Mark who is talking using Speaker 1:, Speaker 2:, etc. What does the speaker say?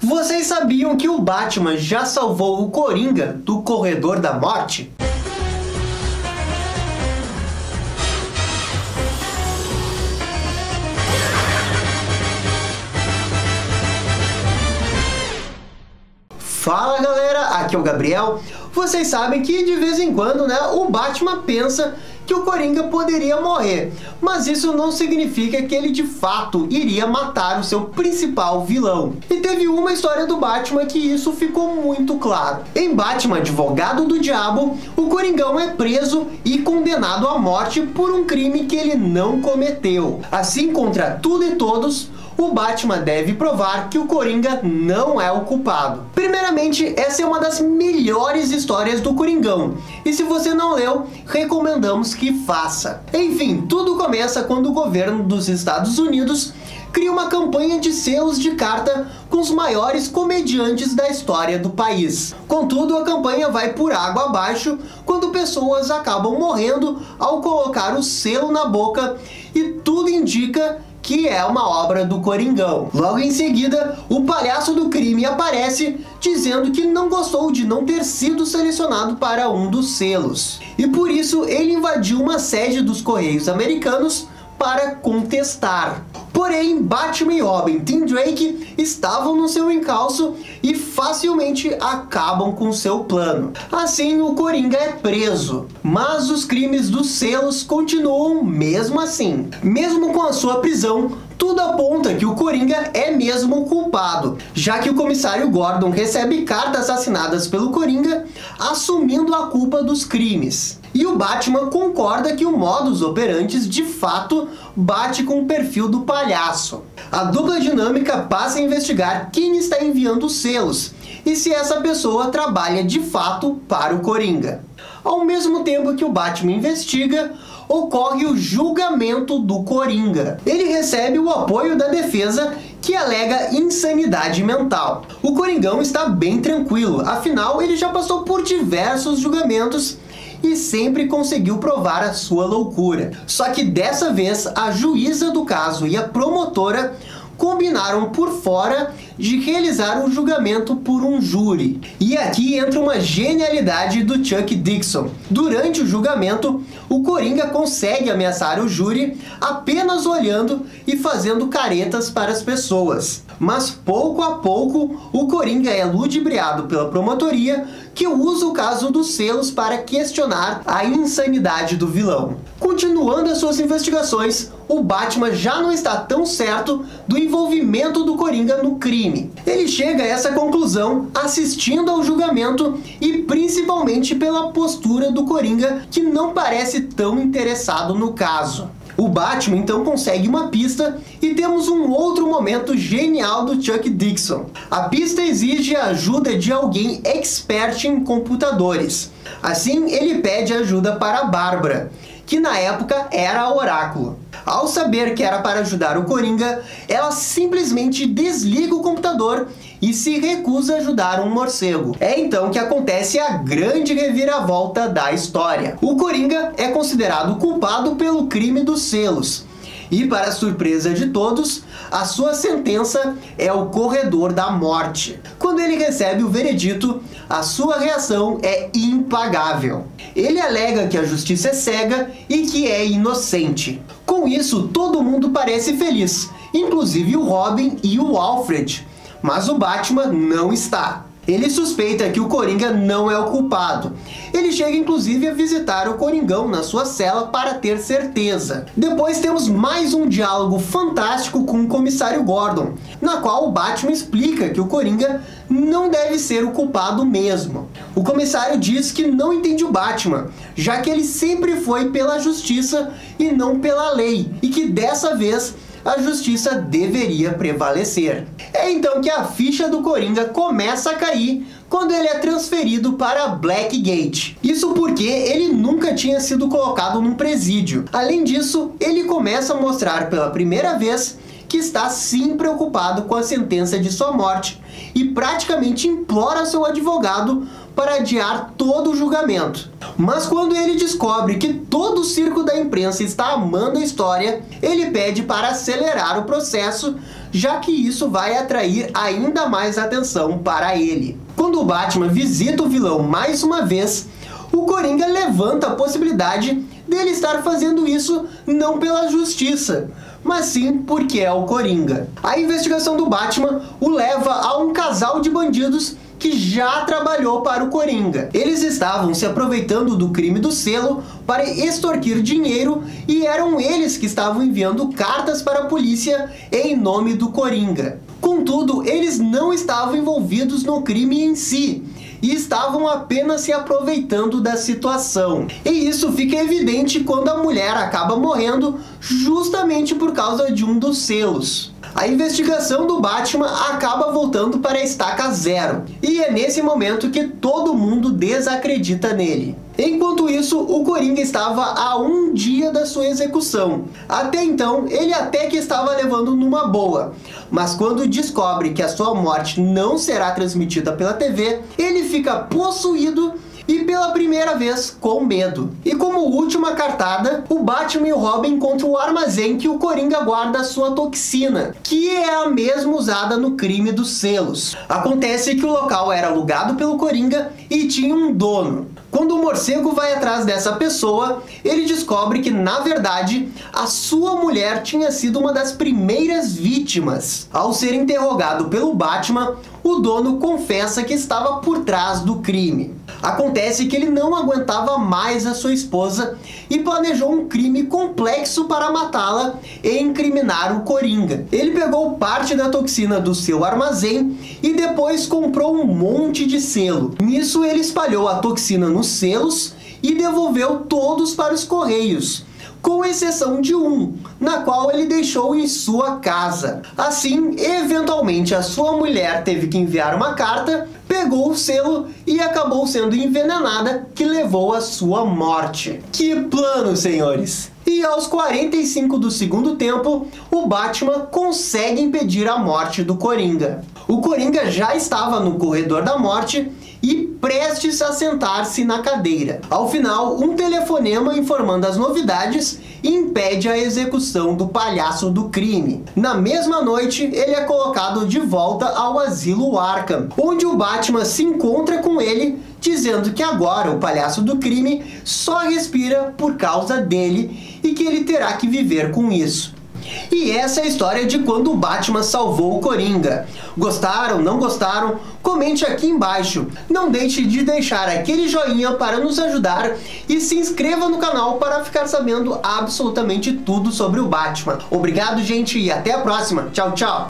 Speaker 1: Vocês sabiam que o Batman já salvou o Coringa do Corredor da Morte? Fala galera, aqui é o Gabriel. Vocês sabem que de vez em quando, o Batman pensa que o Coringa poderia morrer, mas isso não significa que ele de fato iria matar o seu principal vilão. E teve uma história do Batman que isso ficou muito claro. Em Batman, Advogado do Diabo, o Coringão é preso e condenado à morte por um crime que ele não cometeu. Assim, contra tudo e todos, o Batman deve provar que o Coringa não é o culpado. Primeiramente, essa é uma das melhores histórias do Coringão, e se você não leu, recomendamos que faça. Enfim, tudo começa quando o governo dos Estados Unidos cria uma campanha de selos de carta com os maiores comediantes da história do país. Contudo, a campanha vai por água abaixo quando pessoas acabam morrendo ao colocar o selo na boca, e tudo indica que é uma obra do Coringão. Logo em seguida, o palhaço do crime aparece dizendo que não gostou de não ter sido selecionado para um dos selos. E por isso ele invadiu uma sede dos Correios Americanos para contestar. Porém, Batman e Robin, Tim Drake, estavam no seu encalço e facilmente acabam com seu plano. Assim, o Coringa é preso, mas os crimes dos selos continuam mesmo assim. Mesmo com a sua prisão, tudo aponta que o Coringa é mesmo o culpado, já que o comissário Gordon recebe cartas assinadas pelo Coringa assumindo a culpa dos crimes. E o Batman concorda que o modus operandi de fato bate com o perfil do palhaço. A dupla dinâmica passa a investigar quem está enviando os selos e se essa pessoa trabalha de fato para o Coringa. Ao mesmo tempo que o Batman investiga, ocorre o julgamento do Coringa. Ele recebe o apoio da defesa, que alega insanidade mental. O Coringão está bem tranquilo, afinal ele já passou por diversos julgamentos e sempre conseguiu provar a sua loucura. Só que dessa vez a juíza do caso e a promotora combinaram por fora de realizar o julgamento por um júri. E aqui entra uma genialidade do Chuck Dixon. Durante o julgamento, o Coringa consegue ameaçar o júri apenas olhando e fazendo caretas para as pessoas. Mas pouco a pouco, o Coringa é ludibriado pela promotoria, que usa o caso dos selos para questionar a insanidade do vilão. Continuando as suas investigações, o Batman já não está tão certo do envolvimento do Coringa no crime. Ele chega a essa conclusão assistindo ao julgamento e principalmente pela postura do Coringa, que não parece tão interessado no caso. O Batman então consegue uma pista e temos um outro momento genial do Chuck Dixon. A pista exige a ajuda de alguém expert em computadores. Assim, ele pede ajuda para a Bárbara, que na época era a Oráculo. Ao saber que era para ajudar o Coringa, ela simplesmente desliga o computador e se recusa a ajudar um morcego. É então que acontece a grande reviravolta da história. O Coringa é considerado culpado pelo crime dos selos. E, para surpresa de todos, a sua sentença é o Corredor da Morte. Quando ele recebe o veredito, a sua reação é impagável. Ele alega que a justiça é cega e que é inocente. Com isso, todo mundo parece feliz, inclusive o Robin e o Alfred. Mas o Batman não está. Ele suspeita que o Coringa não é o culpado. Ele chega inclusive a visitar o Coringão na sua cela para ter certeza. Depois temos mais um diálogo fantástico com o comissário Gordon, na qual o Batman explica que o Coringa não deve ser o culpado mesmo. O comissário diz que não entende o Batman, já que ele sempre foi pela justiça e não pela lei, e que dessa vez a justiça deveria prevalecer. É então que a ficha do Coringa começa a cair quando ele é transferido para Blackgate. Isso porque ele nunca tinha sido colocado num presídio. Além disso, ele começa a mostrar pela primeira vez que está sim preocupado com a sentença de sua morte e praticamente implora seu advogado para adiar todo o julgamento. Mas quando ele descobre que todo o circo da imprensa está amando a história, ele pede para acelerar o processo, já que isso vai atrair ainda mais atenção para ele. Quando o Batman visita o vilão mais uma vez, o Coringa levanta a possibilidade dele estar fazendo isso não pela justiça, mas sim porque é o Coringa. A investigação do Batman o leva a um casal de bandidos que já trabalhou para o Coringa. Eles estavam se aproveitando do crime do selo para extorquir dinheiro e eram eles que estavam enviando cartas para a polícia em nome do Coringa. Contudo, eles não estavam envolvidos no crime em si e estavam apenas se aproveitando da situação. E isso fica evidente quando a mulher acaba morrendo justamente por causa de um dos selos. A investigação do Batman acaba voltando para a estaca zero, e é nesse momento que todo mundo desacredita nele. Enquanto isso, o Coringa estava a um dia da sua execução. Até então, ele até que estava levando numa boa, mas quando descobre que a sua morte não será transmitida pela TV, ele fica possuído e pela primeira vez com medo. E como última cartada, o Batman e o Robin encontram o armazém que o Coringa guarda a sua toxina, que é a mesma usada no crime dos selos. Acontece que o local era alugado pelo Coringa e tinha um dono. Quando o morcego vai atrás dessa pessoa, ele descobre que, na verdade, a sua mulher tinha sido uma das primeiras vítimas. Ao ser interrogado pelo Batman, o dono confessa que estava por trás do crime. Acontece que ele não aguentava mais a sua esposa e planejou um crime complexo para matá-la e incriminar o Coringa. Ele pegou parte da toxina do seu armazém e depois comprou um monte de selo. Nisso ele espalhou a toxina nos selos e devolveu todos para os correios, com exceção de um, na qual ele deixou em sua casa. Assim, eventualmente a sua mulher teve que enviar uma carta, pegou o selo e acabou sendo envenenada, que levou à sua morte. Que plano, senhores! E aos 45 do segundo tempo, o Batman consegue impedir a morte do Coringa. O Coringa já estava no corredor da morte e prestes a sentar-se na cadeira. Ao final, um telefonema informando as novidades impede a execução do palhaço do crime. Na mesma noite, ele é colocado de volta ao asilo Arkham, onde o Batman se encontra com ele, dizendo que agora o palhaço do crime só respira por causa dele e que ele terá que viver com isso. E essa é a história de quando o Batman salvou o Coringa. Gostaram? Não gostaram? Comente aqui embaixo. Não deixe de deixar aquele joinha para nos ajudar e se inscreva no canal para ficar sabendo absolutamente tudo sobre o Batman. Obrigado, gente, e até a próxima. Tchau, tchau!